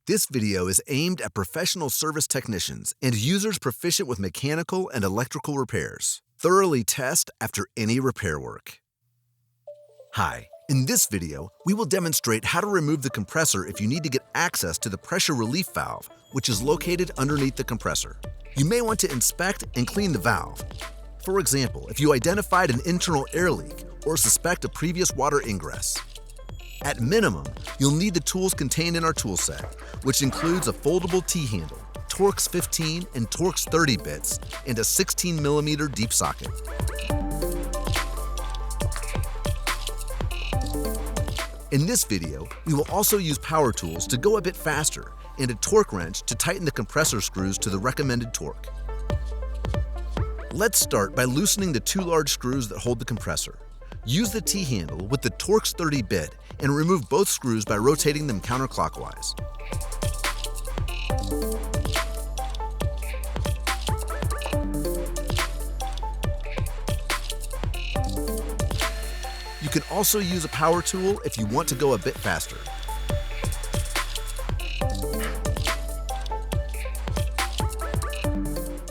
This video is aimed at professional service technicians and users proficient with mechanical and electrical repairs. Thoroughly test after any repair work. Hi, in this video, we will demonstrate how to remove the compressor if you need to get access to the pressure relief valve, which is located underneath the compressor. You may want to inspect and clean the valve. For example, if you identified an internal air leak or suspect a previous water ingress. At minimum, you'll need the tools contained in our toolset, which includes a foldable T-handle, Torx-15 and Torx-30 bits, and a 16mm deep socket. In this video, we will also use power tools to go a bit faster and a torque wrench to tighten the compressor screws to the recommended torque. Let's start by loosening the two large screws that hold the compressor. Use the T-handle with the Torx-30 bit and remove both screws by rotating them counterclockwise. You can also use a power tool if you want to go a bit faster.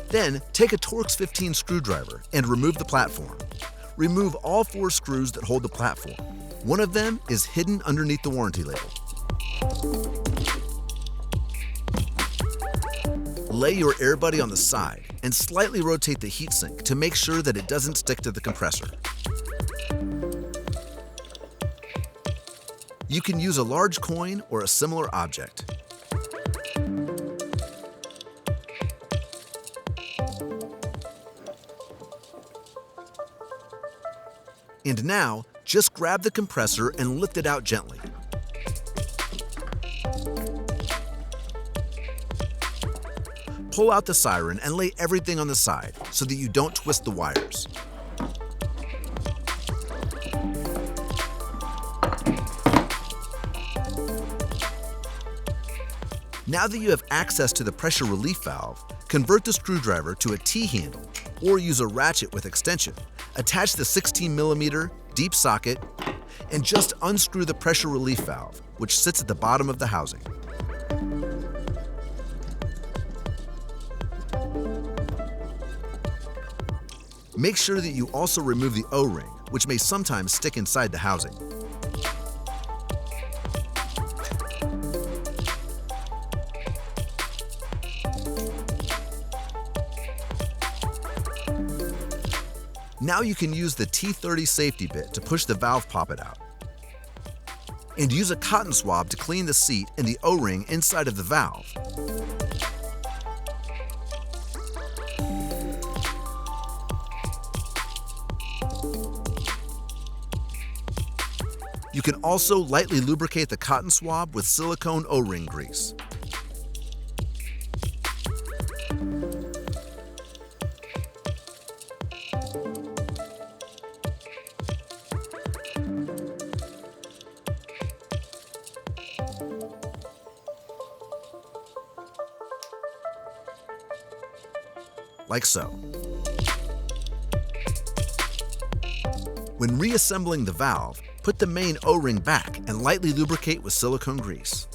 Then, take a Torx-15 screwdriver and remove the platform. Remove all 4 screws that hold the platform. One of them is hidden underneath the warranty label. Lay your AirBuddy on the side and slightly rotate the heatsink to make sure that it doesn't stick to the compressor. You can use a large coin or a similar object. And now, just grab the compressor and lift it out gently. Pull out the siren and lay everything on the side so that you don't twist the wires. Now that you have access to the pressure relief valve, convert the screwdriver to a T-handle or use a ratchet with extension. Attach the 16mm deep socket and just unscrew the pressure relief valve, which sits at the bottom of the housing. Make sure that you also remove the O-ring, which may sometimes stick inside the housing. Now you can use the T30 safety bit to push the valve poppet out. And use a cotton swab to clean the seat and the O-ring inside of the valve. You can also lightly lubricate the cotton swab with silicone O-ring grease. Like so. When reassembling the valve, put the main O-ring back and lightly lubricate with silicone grease.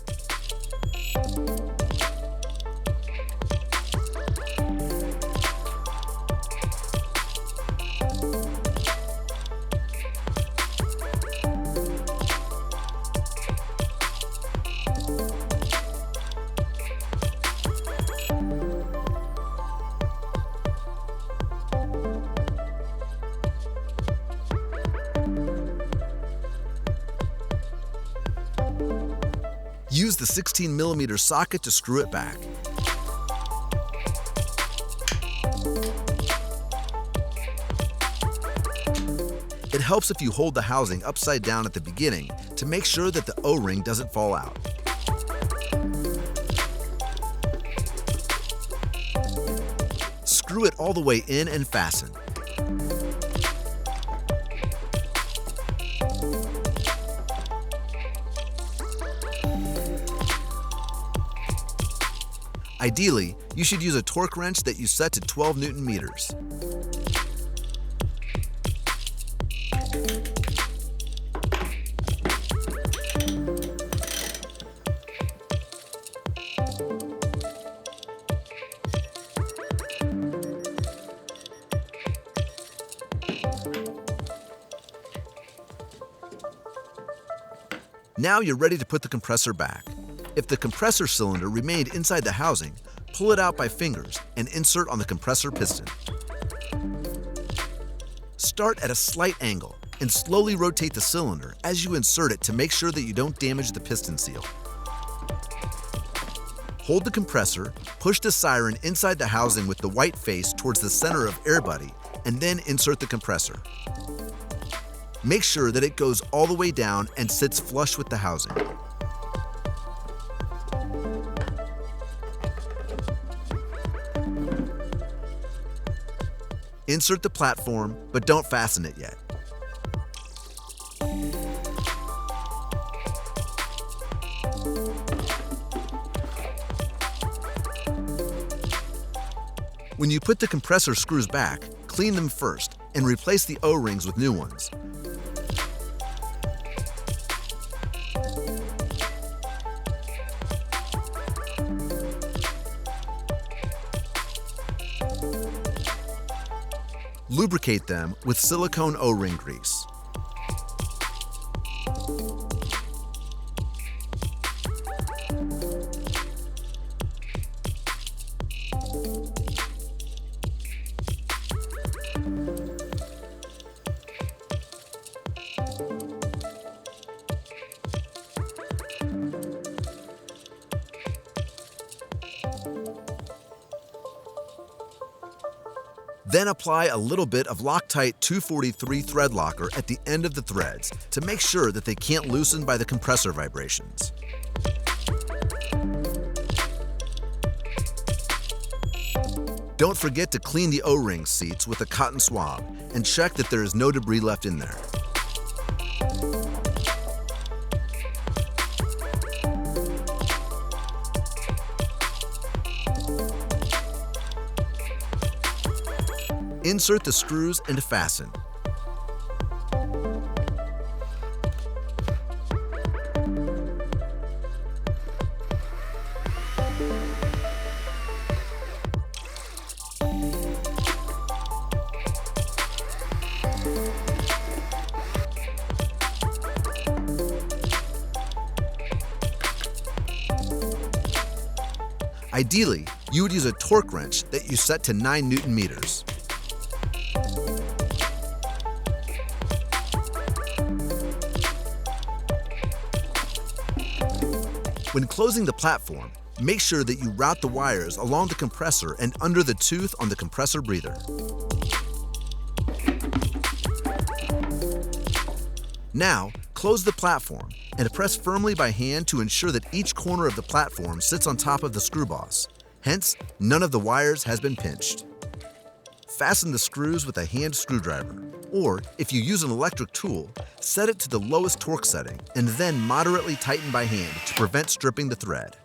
Use the 16mm socket to screw it back. It helps if you hold the housing upside down at the beginning to make sure that the O-ring doesn't fall out. Screw it all the way in and fasten. Ideally, you should use a torque wrench that you set to 12 Newton meters. Now you're ready to put the compressor back. If the compressor cylinder remained inside the housing, pull it out by fingers and insert on the compressor piston. Start at a slight angle and slowly rotate the cylinder as you insert it to make sure that you don't damage the piston seal. Hold the compressor, push the siren inside the housing with the white face towards the center of AirBuddy, and then insert the compressor. Make sure that it goes all the way down and sits flush with the housing. Insert the platform, but don't fasten it yet. When you put the compressor screws back, clean them first and replace the O-rings with new ones. Lubricate them with silicone O-ring grease. Then apply a little bit of Loctite 243 thread locker at the end of the threads to make sure that they can't loosen by the compressor vibrations. Don't forget to clean the O-ring seats with a cotton swab and check that there is no debris left in there. Insert the screws and fasten. Ideally, you would use a torque wrench that you set to 9 Newton meters. When closing the platform, make sure that you route the wires along the compressor and under the tooth on the compressor breather. Now, close the platform and press firmly by hand to ensure that each corner of the platform sits on top of the screw boss. Hence, none of the wires has been pinched. Fasten the screws with a hand screwdriver, or if you use an electric tool, set it to the lowest torque setting and then moderately tighten by hand to prevent stripping the thread.